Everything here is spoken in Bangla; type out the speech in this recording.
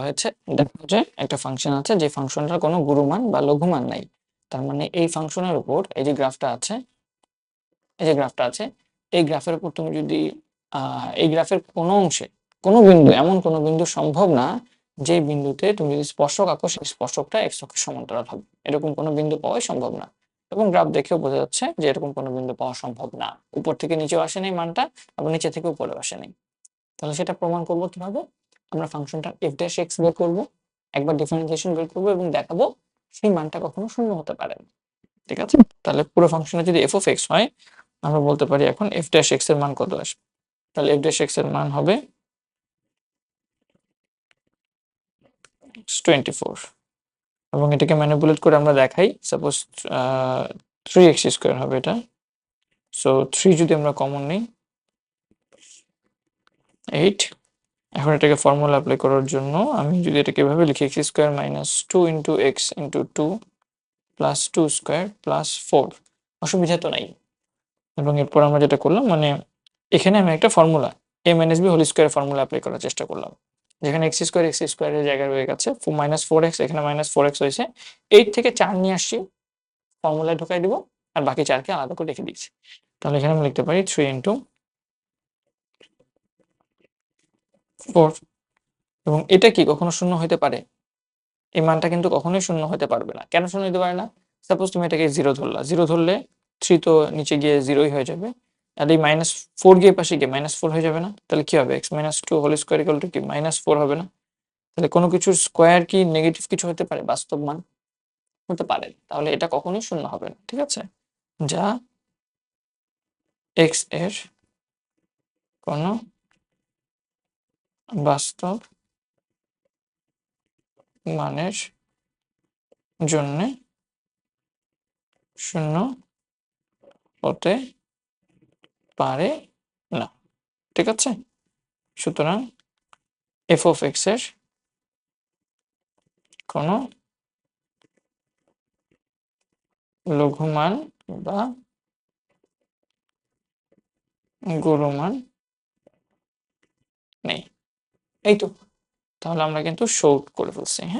হয়েছে, দেখো যে একটা ফাংশন আছে যে ফাংশনটার কোনো গুরুমান বা লঘুমান নাই। তার মানে এই ফাংশনের উপর এই যে গ্রাফটা আছে, এই যে গ্রাফটা আছে, এই গ্রাফের উপর তুমি যদি এই গ্রাফের কোনো অংশে কোনো বিন্দু, এমন কোনো বিন্দু সম্ভব না যে বিন্দুতে তুমি যদি স্পর্শক আঁকো সেই স্পর্শকটা এক্স অক্ষের সমান্তরাল হবে, এরকম কোনো বিন্দু পাওয়াই সম্ভব না। এবং গ্রাফ দেখেও বোঝা যাচ্ছে যে এরকম কোনো বিন্দু পাওয়া সম্ভব না। উপর থেকে নিচেও আসে নাই মানটা, আবার নিচে থেকে উপরেও আসে নাই। তাহলে সেটা প্রমাণ করবো কিভাবে? আমরা ফাংশনটা এফ ড্যাশ এক্স বের করবো, একবার ডিফারেন্সিয়েশন বের করবো এবং দেখাবো সেই মানটা কখনো শূন্য হতে পারে না। ঠিক আছে, তাহলে পুরো ফাংশনে যদি এফ অফ এক্স হয়, আমরা বলতে পারি এখন এফ ড্যাশ এক্স এর মান কত আসবে। তাহলে এফ ড্যাশ এক্স এর মান হবে 24, এবং এটাকে ম্যানিপুলেট করে আমরা দেখাই। সাপোজ 3x² হবে এটা। সো 3 যদি আমরা কমন নিই 8। এখন এটাকে ফর্মুলা অ্যাপ্লাই করার জন্য আমি যদি এটাকে এভাবে লিখি x² - 2 × x × 2 প্লাস 2² প্লাস 4, অসুবিধা তো নাই। এবং এরপর আমরা যেটা করলাম, মানে এখানে আমি একটা formula a - b whole square formula apply করার চেষ্টা করলাম, যেখানে x² এর জায়গায় রয়ে গেছে -4x, এখানে -4x হয়েছে। 8 থেকে 4 নিয়ে আসছি, ফর্মুলায় ঢুকাই দিব, আর বাকি 4কে আলাদা করে রেখে দিচ্ছি। তাহলে এখানে আমি লিখতে পারি 3 × 4। এবং এটা কি কখনো শূন্য হতে পারে? এই মানটা কিন্তু কখনোই শূন্য হতে পারবে না। কেন শূন্য হতে পারে না? সাপোজ তুমি এটাকে 0 ধরলা, 0 ধরলে 3 তো নিচে গিয়ে 0ই হয়ে যাবে, আর এই -4 গিয়ে পাশে গিয়ে -4 হয়ে যাবে না? তাহলে কি হবে? x - 2 whole square equal to কি -4 হবে না? তাহলে কোনো কিছুর স্কয়ার কি নেগেটিভ কিছু হতে পারে? বাস্তব মান হতে পারে, তাহলে এটা কখনোই শূন্য হবে না। ঠিক আছে, যা x এর কোনো বাস্তব মানের জন্য শূন্য হতে পারে না। ঠিক আছে, সুতরাং এফ অফ এক্স এর কোনো লঘুমান বা গুরুমান নেই। এই তো, তাহলে আমরা কিন্তু শো করে ফেলছি। হ্যাঁ।